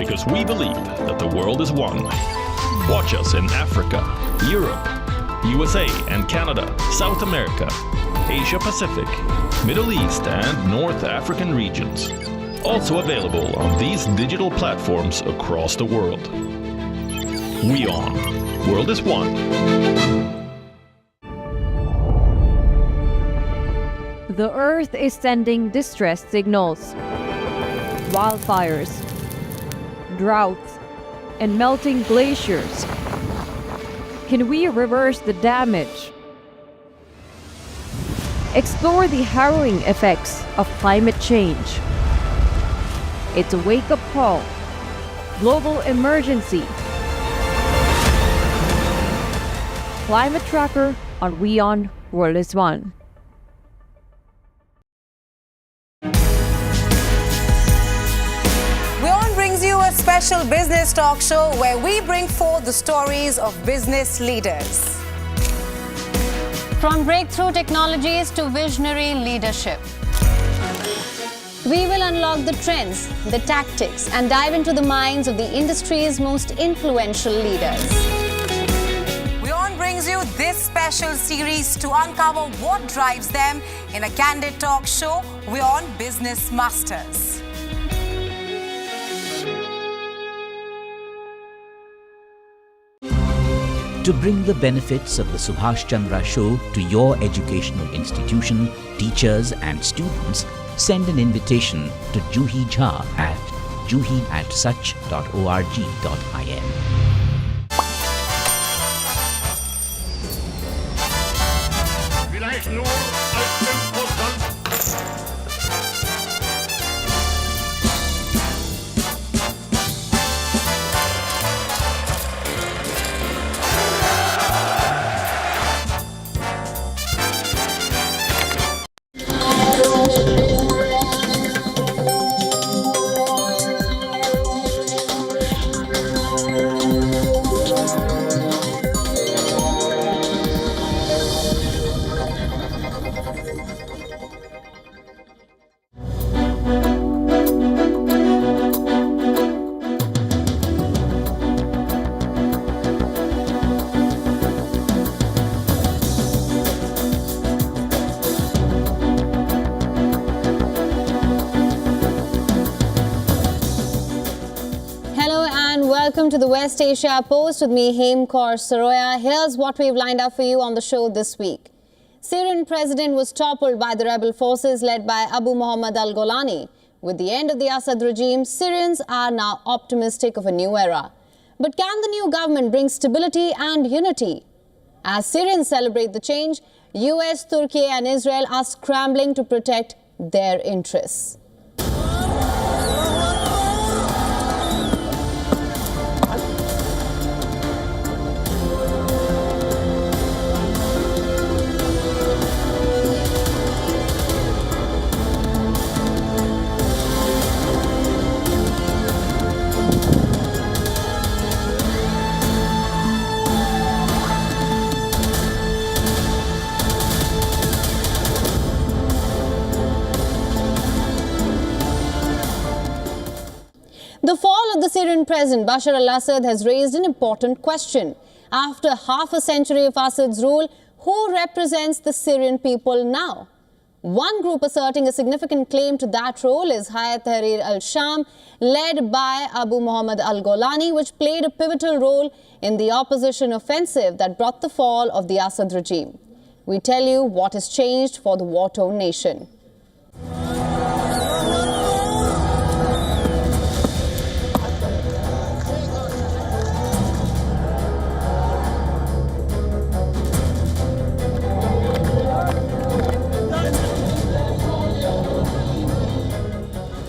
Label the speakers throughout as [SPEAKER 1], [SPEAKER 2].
[SPEAKER 1] because we believe that the world is one. Watch us in Africa, Europe, USA and Canada, South America, Asia Pacific, Middle East and North African regions. Also available on these digital platforms across the world. WION. World is one.
[SPEAKER 2] The Earth is sending distress signals. Wildfires, droughts, and melting glaciers. Can we reverse the damage? Explore the harrowing effects of climate change. It's a wake-up call. Global emergency. Climate Tracker on WION World is One.
[SPEAKER 3] WION brings you a special business talk show where we bring forth the stories of business leaders.
[SPEAKER 4] From breakthrough technologies to visionary leadership. We will unlock the trends, the tactics, and dive into the minds of the industry's most influential leaders.
[SPEAKER 3] WION brings you this special series to uncover what drives them in a candid talk show, WION Business Masters.
[SPEAKER 5] To bring the benefits of the Subhash Chandra Show to your educational institution, teachers and students, send an invitation to Juhi Jha at juhi@such.org.in.
[SPEAKER 4] Welcome to the West Asia Post with me, Hem Kaur Saroya. Here's what we've lined up for you on the show this week. Syrian president was toppled by the rebel forces led by Abu Muhammad al-Golani. With the end of the Assad regime, Syrians are now optimistic of a new era. But can the new government bring stability and unity? As Syrians celebrate the change, US, Turkey and Israel are scrambling to protect their interests. The fall of the Syrian president Bashar al-Assad has raised an important question. After half a century of Assad's rule, who represents the Syrian people now? One group asserting a significant claim to that role is Hayat Tahrir al-Sham, led by Abu Muhammad al-Golani, which played a pivotal role in the opposition offensive that brought the fall of the Assad regime. We tell you what has changed for the war-torn nation.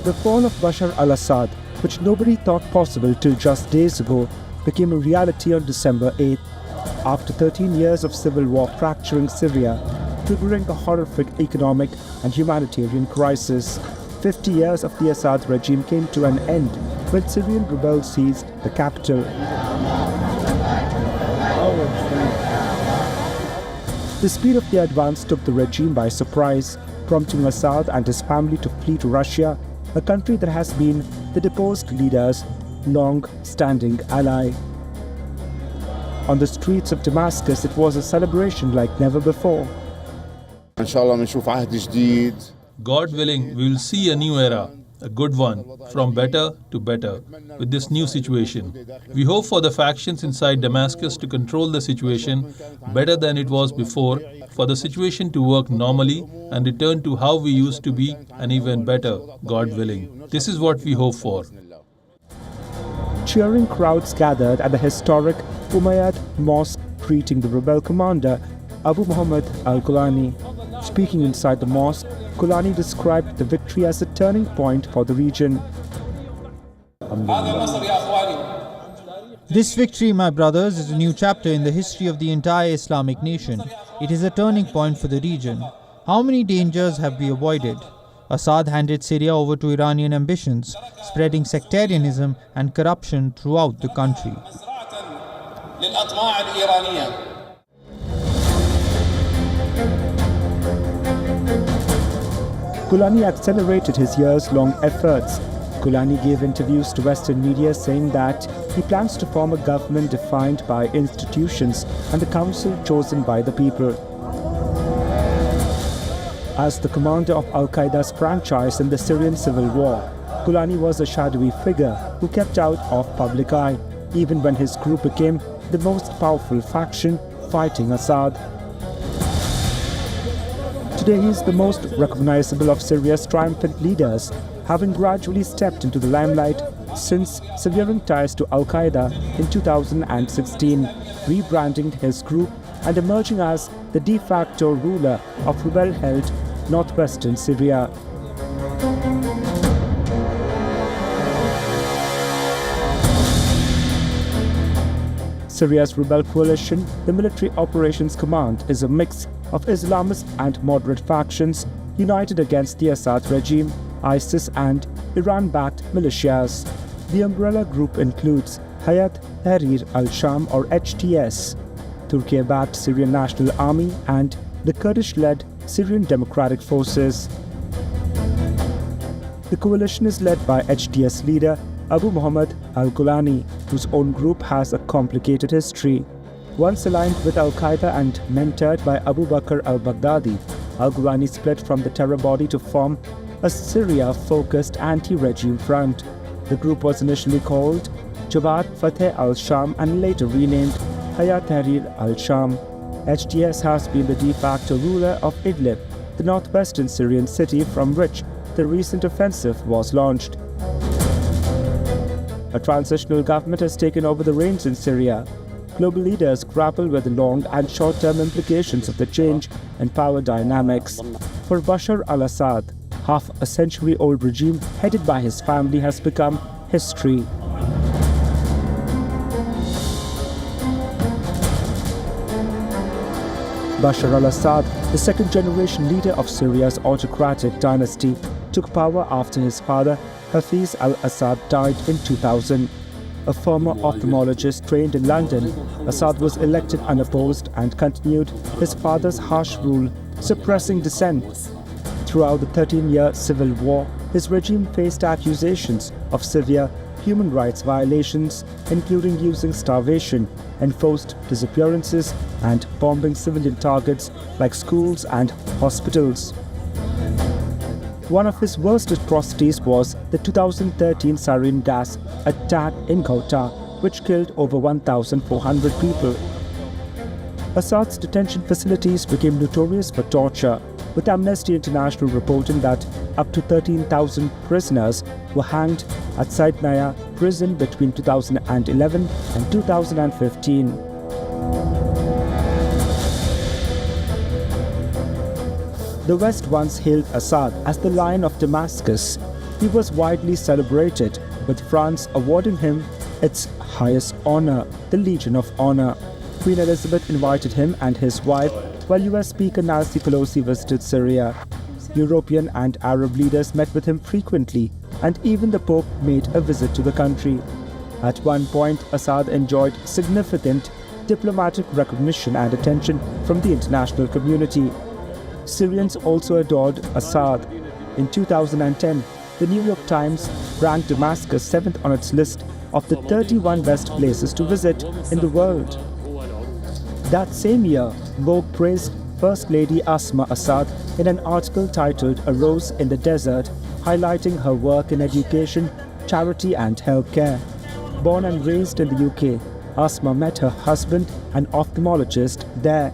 [SPEAKER 6] The fall of Bashar al-Assad, which nobody thought possible till just days ago, became a reality on December 8th. After 13 years of civil war fracturing Syria, triggering a horrific economic and humanitarian crisis, 50 years of the Assad regime came to an end when Syrian rebels seized the capital. The speed of the advance took the regime by surprise, prompting Assad and his family to flee to Russia, a country that has been the deposed leader's long-standing ally. On the streets of Damascus, it was a celebration like never before.
[SPEAKER 7] إن شاء الله بنشوف عهد جديد.
[SPEAKER 8] God willing, we will see a new era, a good one, from better to better, with this new situation. We hope for the factions inside Damascus to control the situation better than it was before, for the situation to work normally and return to how we used to be and even better, God willing. This is what we hope for.
[SPEAKER 6] Cheering crowds gathered at the historic Umayyad Mosque greeting the rebel commander Abu Muhammad al-Golani. Speaking inside the mosque, Golani described the victory as a turning point for the region.
[SPEAKER 9] This victory, my brothers, is a new chapter in the history of the entire Islamic nation. It is a turning point for the region. How many dangers have we avoided? Assad handed Syria over to Iranian ambitions, spreading sectarianism and corruption throughout the country.
[SPEAKER 6] Golani accelerated his years-long efforts. Golani gave interviews to Western media saying that he plans to form a government defined by institutions and a council chosen by the people. As the commander of al-Qaeda's franchise in the Syrian civil war, Golani was a shadowy figure who kept out of public eye, even when his group became the most powerful faction fighting Assad. Today he is the most recognizable of Syria's triumphant leaders, having gradually stepped into the limelight since severing ties to al-Qaeda in 2016, rebranding his group and emerging as the de facto ruler of rebel-held northwestern Syria. Syria's rebel coalition, the Military Operations Command, is a mix of Islamist and moderate factions united against the Assad regime, ISIS and Iran-backed militias. The umbrella group includes Hayat Tahrir al-Sham or HTS, Turkey-backed Syrian National Army and the Kurdish-led Syrian Democratic Forces. The coalition is led by HTS leader Abu Muhammad al-Golani, whose own group has a complicated history. Once aligned with al-Qaeda and mentored by Abu Bakr al-Baghdadi, al-Golani split from the terror body to form a Syria-focused anti-regime front. The group was initially called Jabhat Fateh al-Sham and later renamed Hayat Tahrir al-Sham. HTS has been the de facto ruler of Idlib, the northwestern Syrian city from which the recent offensive was launched. A transitional government has taken over the reins in Syria. Global leaders grapple with the long and short-term implications of the change in power dynamics. For Bashar al-Assad, half a century-old regime headed by his family has become history. Bashar al-Assad, the second-generation leader of Syria's autocratic dynasty, took power after his father, Hafiz al-Assad, died in 2000. A former ophthalmologist trained in London, Assad was elected unopposed and continued his father's harsh rule, suppressing dissent. Throughout the 13-year civil war, his regime faced accusations of severe human rights violations, including using starvation, enforced disappearances, and bombing civilian targets like schools and hospitals. One of his worst atrocities was the 2013 sarin gas attack in Ghouta, which killed over 1,400 people. Assad's detention facilities became notorious for torture, with Amnesty International reporting that up to 13,000 prisoners were hanged at Saidnaya prison between 2011 and 2015. The West once hailed Assad as the Lion of Damascus. He was widely celebrated, with France awarding him its highest honor, the Legion of Honor. Queen Elizabeth invited him and his wife while US Speaker Nancy Pelosi visited Syria. European and Arab leaders met with him frequently, and even the Pope made a visit to the country. At one point, Assad enjoyed significant diplomatic recognition and attention from the international community. Syrians also adored Assad. In 2010, the New York Times ranked Damascus 7th on its list of the 31 best places to visit in the world. That same year, Vogue praised First Lady al-Assad in an article titled A Rose in the Desert, highlighting her work in education, charity and healthcare. Born and raised in the UK, Asma met her husband, an ophthalmologist, there.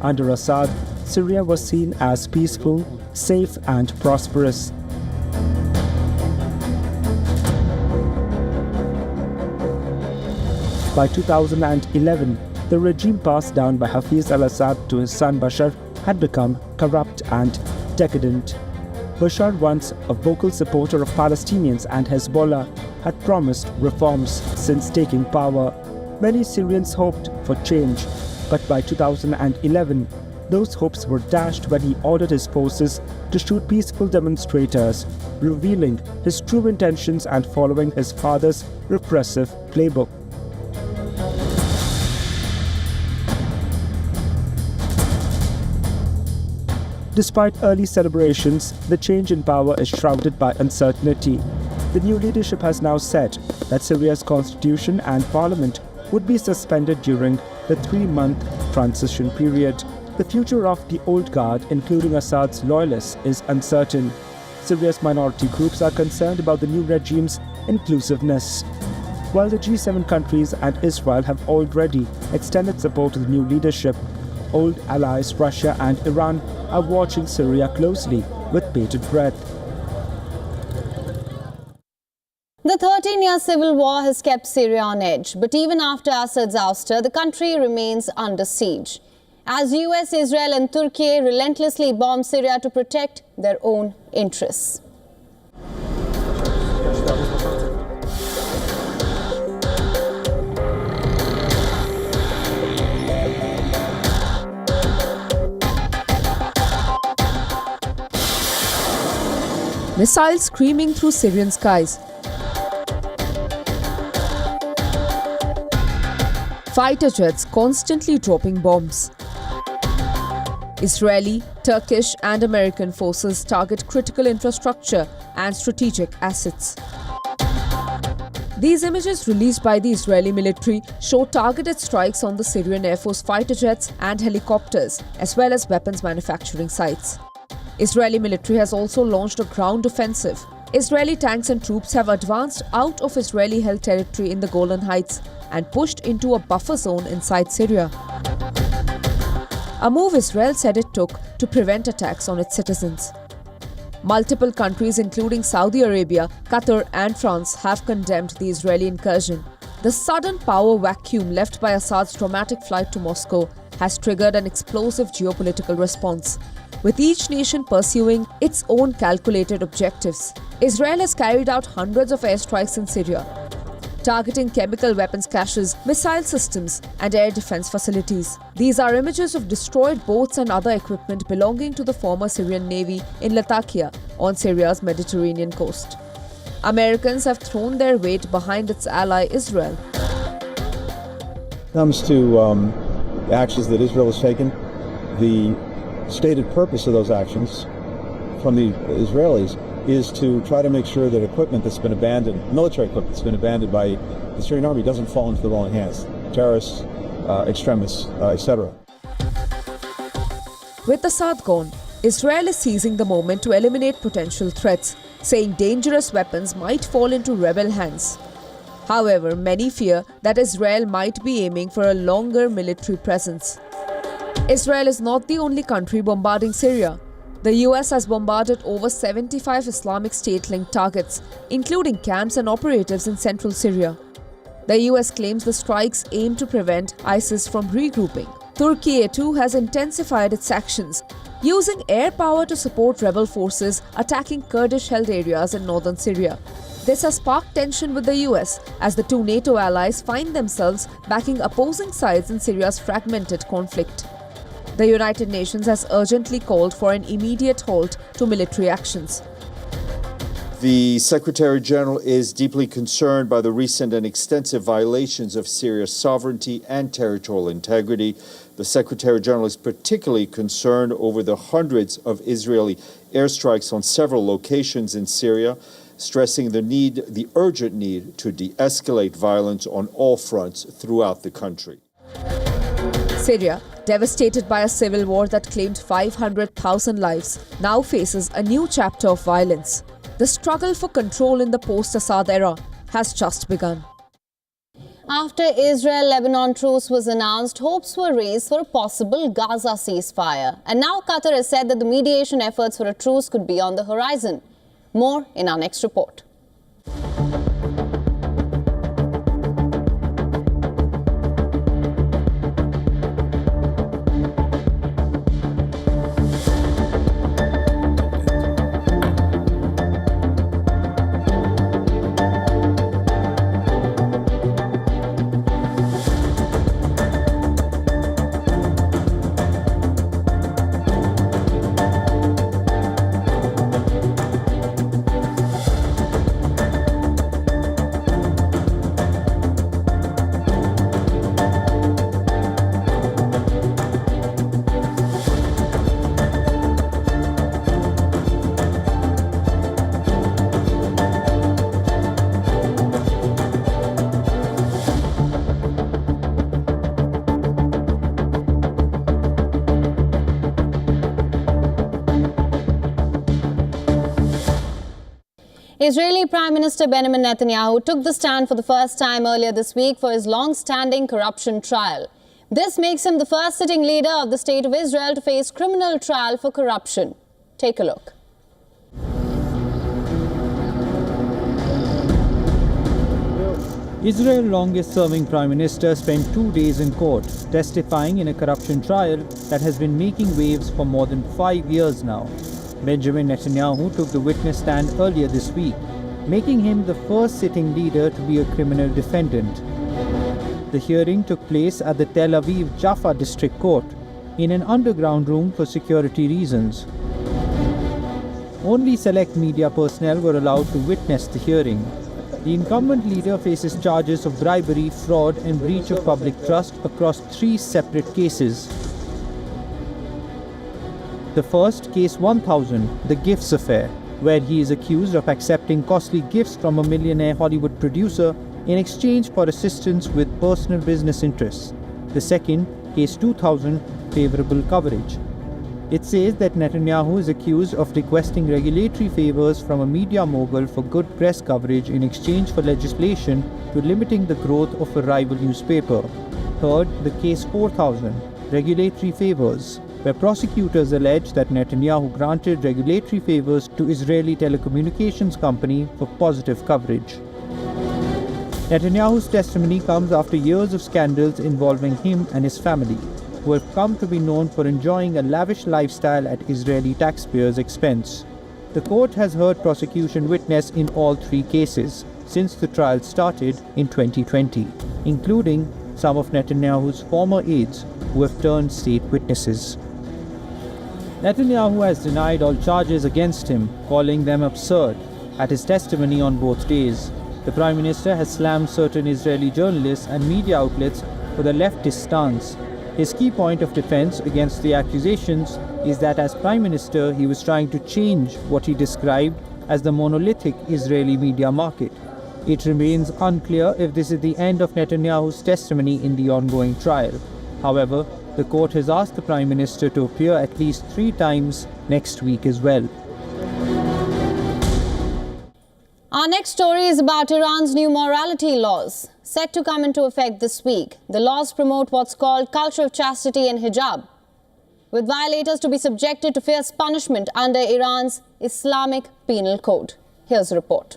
[SPEAKER 6] Under Assad, Syria was seen as peaceful, safe and prosperous. By 2011, the regime passed down by Hafez al-Assad to his son Bashar had become corrupt and decadent. Bashar, once a vocal supporter of Palestinians and Hezbollah, had promised reforms since taking power. Many Syrians hoped for change, but by 2011, those hopes were dashed when he ordered his forces to shoot peaceful demonstrators, revealing his true intentions and following his father's repressive playbook. Despite early celebrations, the change in power is shrouded by uncertainty. The new leadership has now said that Syria's constitution and parliament would be suspended during the 3-month transition period. The future of the old guard, including Assad's loyalists, is uncertain. Syria's minority groups are concerned about the new regime's inclusiveness. While the G7 countries and Israel have already extended support to the new leadership, old allies Russia and Iran are watching Syria closely with bated breath.
[SPEAKER 4] The 13-year civil war has kept Syria on edge, but even after Assad's ouster, the country remains under siege, as US, Israel and Turkey relentlessly bomb Syria to protect their own interests.
[SPEAKER 10] Missiles screaming through Syrian skies. Fighter jets constantly dropping bombs. Israeli, Turkish and American forces target critical infrastructure and strategic assets. These images released by the Israeli military show targeted strikes on the Syrian Air Force fighter jets and helicopters, as well as weapons manufacturing sites. Israeli military has also launched a ground offensive. Israeli tanks and troops have advanced out of Israeli-held territory in the Golan Heights and pushed into a buffer zone inside Syria. A move Israel said it took to prevent attacks on its citizens. Multiple countries including Saudi Arabia, Qatar and France have condemned the Israeli incursion. The sudden power vacuum left by Assad's dramatic flight to Moscow has triggered an explosive geopolitical response, with each nation pursuing its own calculated objectives. Israel has carried out hundreds of airstrikes in Syria, targeting chemical weapons caches, missile systems and air defense facilities. These are images of destroyed boats and other equipment belonging to the former Syrian Navy in Latakia on Syria's Mediterranean coast. Americans have thrown their weight behind its ally Israel.
[SPEAKER 11] Comes to the actions that Israel has taken, the stated purpose of those actions from the Israelis is to try to make sure that equipment that's been abandoned, military equipment that's been abandoned by the Syrian army, doesn't fall into the wrong hands. Terrorists, extremists, etc.
[SPEAKER 10] With Assad gone, Israel is seizing the moment to eliminate potential threats, saying dangerous weapons might fall into rebel hands. However, many fear that Israel might be aiming for a longer military presence. Israel is not the only country bombarding Syria. The US has bombarded over 75 Islamic State-linked targets, including camps and operatives in central Syria. The US claims the strikes aim to prevent ISIS from regrouping. Turkey too has intensified its actions, using air power to support rebel forces attacking Kurdish-held areas in northern Syria. This has sparked tension with the US as the two NATO allies find themselves backing opposing sides in Syria's fragmented conflict. The United Nations has urgently called for an immediate halt to military actions.
[SPEAKER 12] The Secretary General is deeply concerned by the recent and extensive violations of Syria's sovereignty and territorial integrity. The Secretary General is particularly concerned over the hundreds of Israeli airstrikes on several locations in Syria. stressing the urgent need to de-escalate violence on all fronts throughout the country.
[SPEAKER 10] Syria, devastated by a civil war that claimed 500,000 lives, now faces a new chapter of violence. The struggle for control in the post-Assad era has just begun.
[SPEAKER 4] After Israel-Lebanon truce was announced, hopes were raised for a possible Gaza ceasefire. And now Qatar has said that the mediation efforts for a truce could be on the horizon. More in our next report. Israeli Prime Minister Benjamin Netanyahu took the stand for the first time earlier this week for his long-standing corruption trial. This makes him the first sitting leader of the State of Israel to face criminal trial for corruption. Take a look.
[SPEAKER 9] Israel's longest-serving Prime Minister spent 2 days in court, testifying in a corruption trial that has been making waves for more than 5 years now. Benjamin Netanyahu took the witness stand earlier this week, making him the first sitting leader to be a criminal defendant. The hearing took place at the Tel Aviv Jaffa District Court in an underground room for security reasons. Only select media personnel were allowed to witness the hearing. The incumbent leader faces charges of bribery, fraud and breach of public trust across 3 separate cases. The first, Case 1000, the Gifts Affair, where he is accused of accepting costly gifts from a millionaire Hollywood producer in exchange for assistance with personal business interests. The second, Case 2000, Favorable Coverage. It says that Netanyahu is accused of requesting regulatory favors from a media mogul for good press coverage in exchange for legislation to limiting the growth of a rival newspaper. Third, the Case 4000, Regulatory Favors, where prosecutors allege that Netanyahu granted regulatory favors to Israeli telecommunications company for positive coverage. Netanyahu's testimony comes after years of scandals involving him and his family, who have come to be known for enjoying a lavish lifestyle at Israeli taxpayers' expense. The court has heard prosecution witness in all 3 cases since the trial started in 2020, including some of Netanyahu's former aides who have turned state witnesses. Netanyahu has denied all charges against him, calling them absurd, at his testimony on both days. The Prime Minister has slammed certain Israeli journalists and media outlets for the leftist stance. His key point of defense against the accusations is that as Prime Minister he was trying to change what he described as the monolithic Israeli media market. It remains unclear if this is the end of Netanyahu's testimony in the ongoing trial. However, the court has asked the Prime Minister to appear at least 3 times next week as well.
[SPEAKER 4] Our next story is about Iran's new morality laws, set to come into effect this week. The laws promote what's called culture of chastity and hijab, with violators to be subjected to fierce punishment under Iran's Islamic Penal Code. Here's a report.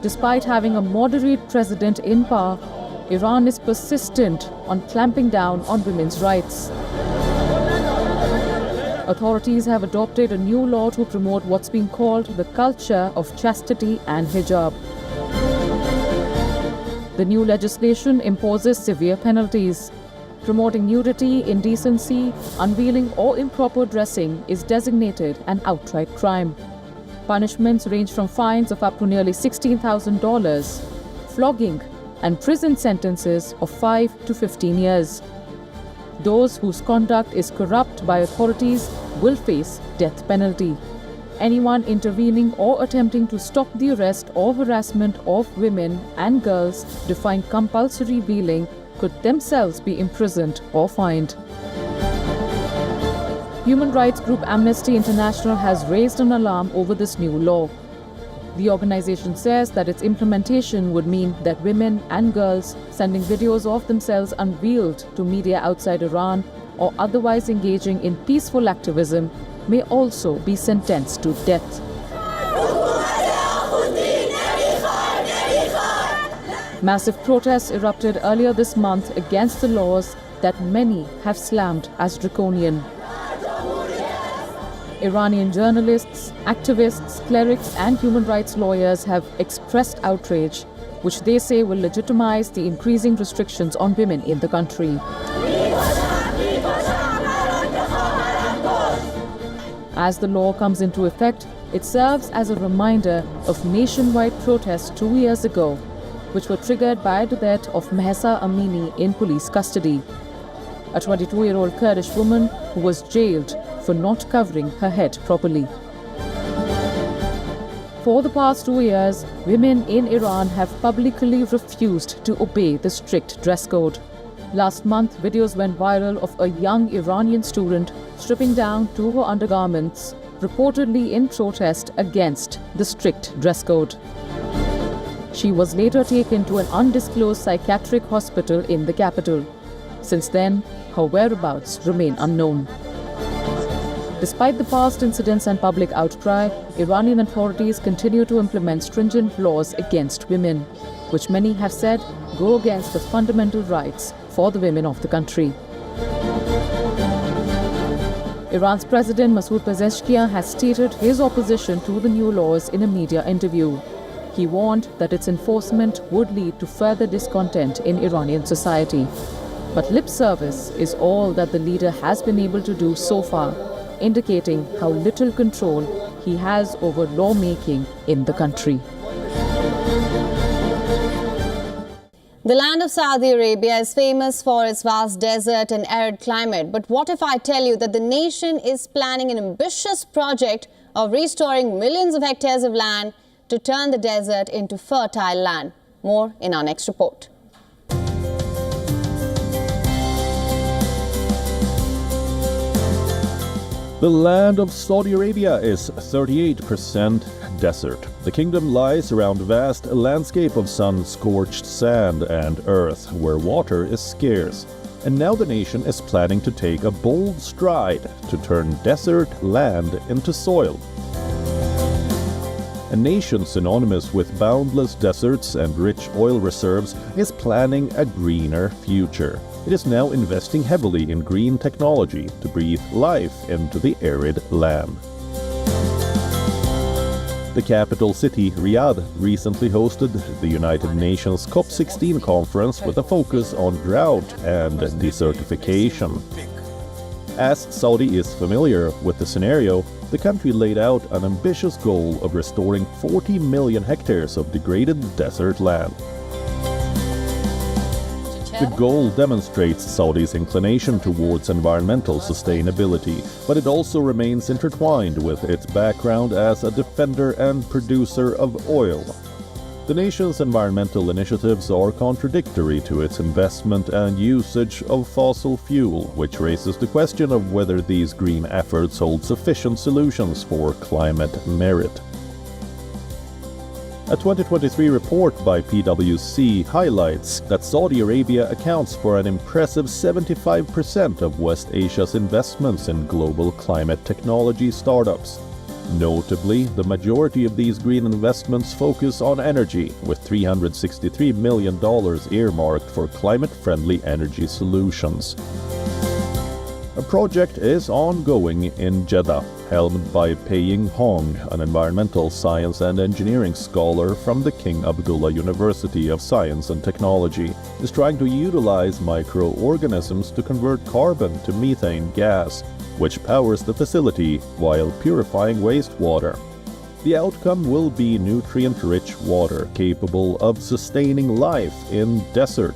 [SPEAKER 13] Despite having a moderate president in power, Iran is persistent on clamping down on women's rights. Authorities have adopted a new law to promote what's being called the culture of chastity and hijab. The new legislation imposes severe penalties. Promoting nudity, indecency, unveiling or improper dressing is designated an outright crime. Punishments range from fines of up to nearly $16,000, flogging, and prison sentences of 5 to 15 years. Those whose conduct is corrupt by authorities will face death penalty. Anyone intervening or attempting to stop the arrest or harassment of women and girls defying compulsory veiling could themselves be imprisoned or fined. Human rights group Amnesty International has raised an alarm over this new law. The organization says that its implementation would mean that women and girls sending videos of themselves unveiled to media outside Iran or otherwise engaging in peaceful activism may also be sentenced to death. Massive protests erupted earlier this month against the laws that many have slammed as draconian. Iranian journalists, activists, clerics and human rights lawyers have expressed outrage, which they say will legitimize the increasing restrictions on women in the country. As the law comes into effect, it serves as a reminder of nationwide protests 2 years ago, which were triggered by the death of Mahsa Amini in police custody, a 22-year-old Kurdish woman who was jailed for not covering her head properly. For the past 2 years, women in Iran have publicly refused to obey the strict dress code. Last month, videos went viral of a young Iranian student stripping down to her undergarments, reportedly in protest against the strict dress code. She was later taken to an undisclosed psychiatric hospital in the capital. Since then, her whereabouts remain unknown. Despite the past incidents and public outcry, Iranian authorities continue to implement stringent laws against women, which many have said go against the fundamental rights for the women of the country. Iran's President Masoud Pezeshkian has stated his opposition to the new laws in a media interview. He warned that its enforcement would lead to further discontent in Iranian society. But lip service is all that the leader has been able to do so far, indicating how little control he has over lawmaking in the country.
[SPEAKER 4] The land of Saudi Arabia is famous for its vast desert and arid climate. But what if I tell you that the nation is planning an ambitious project of restoring millions of hectares of land to turn the desert into fertile land? More in our next report.
[SPEAKER 14] The land of Saudi Arabia is 38% desert. The kingdom lies around a vast landscape of sun-scorched sand and earth, where water is scarce. And now the nation is planning to take a bold stride to turn desert land into soil. A nation synonymous with boundless deserts and rich oil reserves is planning a greener future. It is now investing heavily in green technology to breathe life into the arid land. The capital city, Riyadh, recently hosted the United Nations COP16 conference with a focus on drought and desertification. As Saudi is familiar with the scenario, the country laid out an ambitious goal of restoring 40 million hectares of degraded desert land. The goal demonstrates Saudi's inclination towards environmental sustainability, but it also remains intertwined with its background as a defender and producer of oil. The nation's environmental initiatives are contradictory to its investment and usage of fossil fuel, which raises the question of whether these green efforts hold sufficient solutions for climate merit. A 2023 report by PwC highlights that Saudi Arabia accounts for an impressive 75% of West Asia's investments in global climate technology startups. Notably, the majority of these green investments focus on energy, with $363 million earmarked for climate-friendly energy solutions. A project is ongoing in Jeddah, helmed by Pei-Ying Hong, an environmental science and engineering scholar from the King Abdullah University of Science and Technology, is trying to utilize microorganisms to convert carbon to methane gas, which powers the facility while purifying wastewater. The outcome will be nutrient-rich water capable of sustaining life in desert.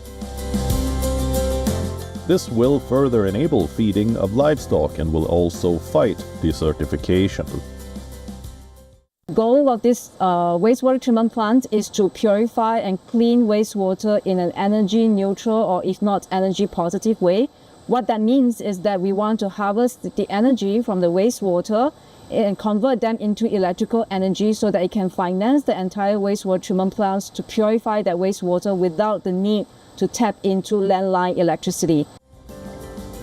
[SPEAKER 14] This will further enable feeding of livestock and will also fight desertification.
[SPEAKER 13] The goal of this wastewater treatment plant is to purify and clean wastewater in an energy neutral or if not energy positive way. What that means is that we want to harvest the energy from the wastewater and convert them into electrical energy so that it can finance the entire wastewater treatment plants to purify that wastewater without the need to tap into landline electricity.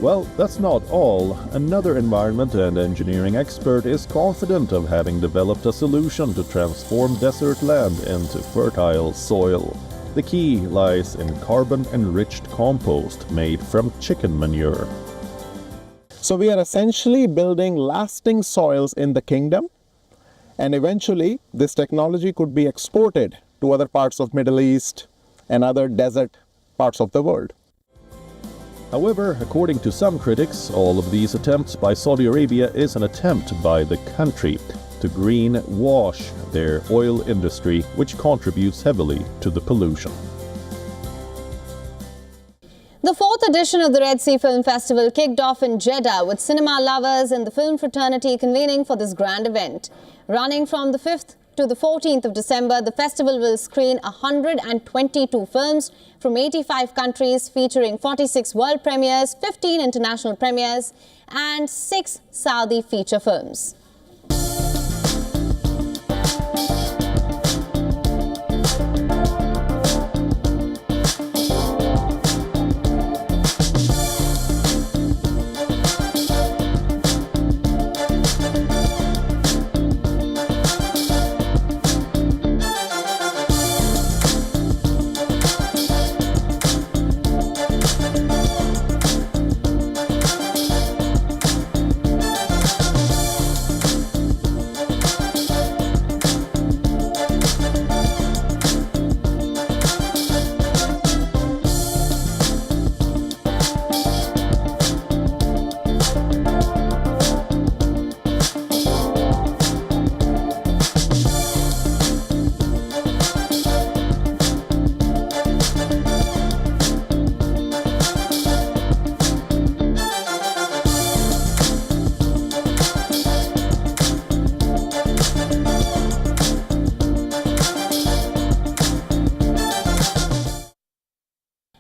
[SPEAKER 14] Well, that's not all. Another environment and engineering expert is confident of having developed a solution to transform desert land into fertile soil. The key lies in carbon-enriched compost made from chicken manure.
[SPEAKER 15] So we are essentially building lasting soils in the kingdom, and eventually this technology could be exported to other parts of Middle East and other desert parts of the world.
[SPEAKER 14] However, according to some critics, all of these attempts by Saudi Arabia is an attempt by the country to green-wash their oil industry, which contributes heavily to the pollution.
[SPEAKER 4] The fourth edition of the Red Sea Film Festival kicked off in Jeddah with cinema lovers and the film fraternity convening for this grand event. Running from the 5th to the 14th of December, the festival will screen 122 films from 85 countries featuring 46 world premieres, 15 international premieres and 6 Saudi feature films.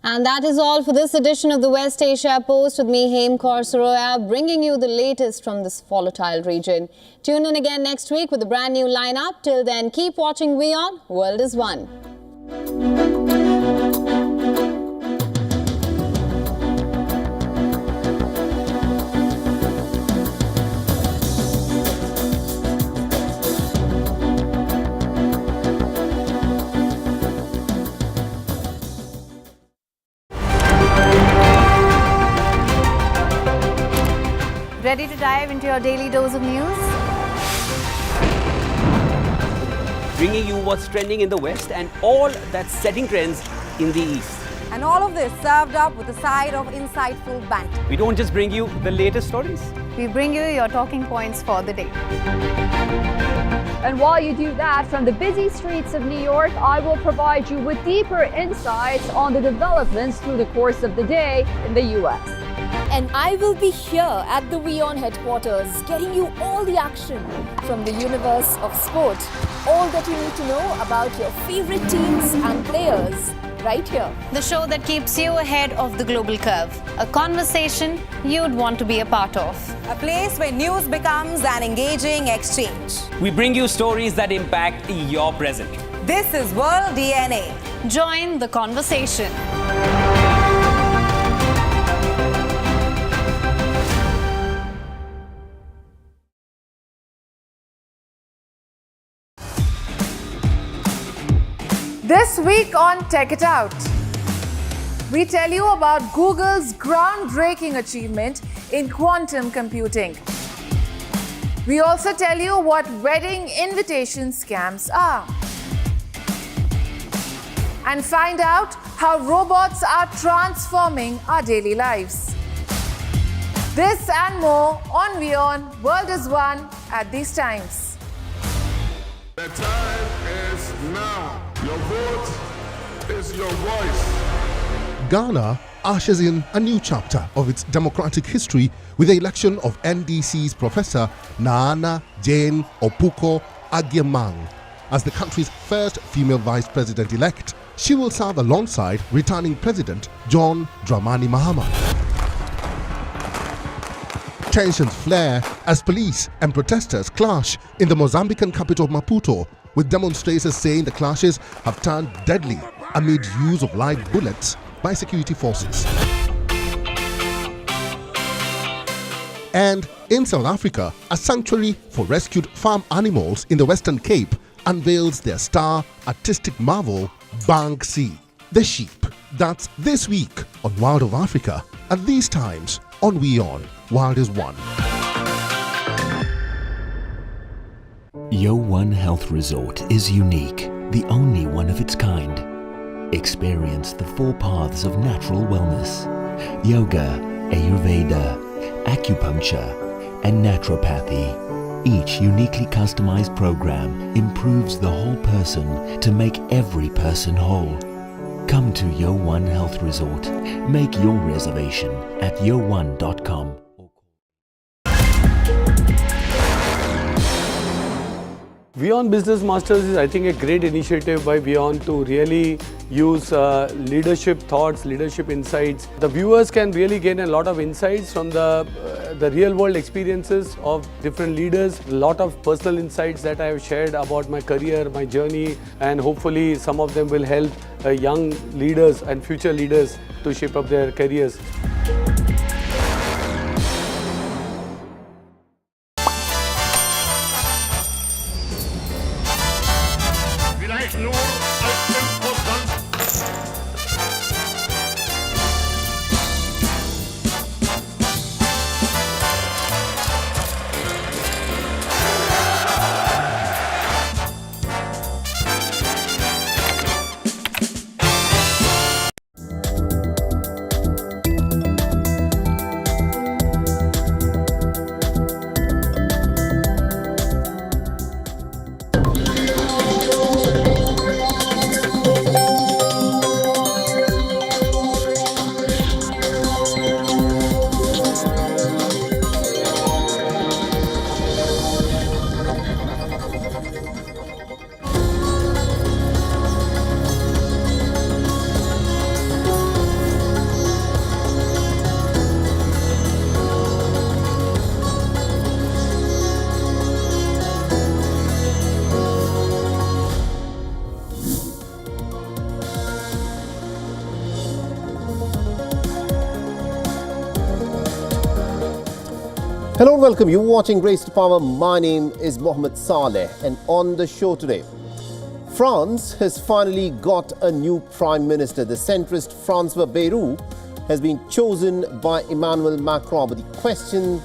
[SPEAKER 4] And that is all for this edition of the West Asia Post with me, Hem Kaur Saroya, bringing you the latest from this volatile region. Tune in again next week with a brand new lineup. Till then, keep watching WION. World is One.
[SPEAKER 3] Ready to dive into your daily dose of news?
[SPEAKER 16] Bringing you what's trending in the West and all that's setting trends in the East.
[SPEAKER 3] And all of this served up with a side of insightful banter.
[SPEAKER 16] We don't just bring you the latest stories.
[SPEAKER 3] We bring you your talking points for the day.
[SPEAKER 17] And while you do that, from the busy streets of New York, I will provide you with deeper insights on the developments through the course of the day in the U.S.
[SPEAKER 18] And I will be here at the WION headquarters, getting you all the action from the universe of sport. All that you need to know about your favorite teams and players, right here.
[SPEAKER 3] The show that keeps you ahead of the global curve. A conversation you'd want to be a part of. A place where news becomes an engaging exchange.
[SPEAKER 16] We bring you stories that impact your present.
[SPEAKER 3] This is World DNA. Join the conversation.
[SPEAKER 19] This week on Tech It Out, we tell you about Google's groundbreaking achievement in quantum computing. We also tell you what wedding invitation scams are. And find out how robots are transforming our daily lives. This and more on WION World is One at these times.
[SPEAKER 20] The time is now. Your vote is your voice.
[SPEAKER 21] Ghana ushers in a new chapter of its democratic history with the election of NDC's Professor Nana Jane Opuko Agyemang as the country's first female vice president-elect. She will serve alongside returning President John Dramani Mahama. Tensions flare as police and protesters clash in the Mozambican capital Maputo, with demonstrators saying the clashes have turned deadly amid use of live bullets by security forces. And in South Africa, a sanctuary for rescued farm animals in the Western Cape unveils their star artistic marvel, Banksy, the sheep. That's this week on World of Africa, at these times on WION, World is One.
[SPEAKER 22] WION Health Resort is unique, the only one of its kind. Experience the 4 paths of natural wellness: yoga, Ayurveda, acupuncture, and naturopathy. Each uniquely customized program improves the whole person to make every person whole. Come to WION Health Resort. Make your reservation at WION.com.
[SPEAKER 23] WION Business Masters is, I think, a great initiative by WION to really use leadership thoughts, leadership insights. The viewers can really gain a lot of insights from the real world experiences of different leaders. A lot of personal insights that I have shared about my career, my journey, and hopefully some of them will help young leaders and future leaders to shape up their careers.
[SPEAKER 24] Hello and welcome. You're watching Grace to Power. My name is Mohammed Saleh, and on the show today, France has finally got a new Prime Minister. The centrist François Bayrou has been chosen by Emmanuel Macron. But the question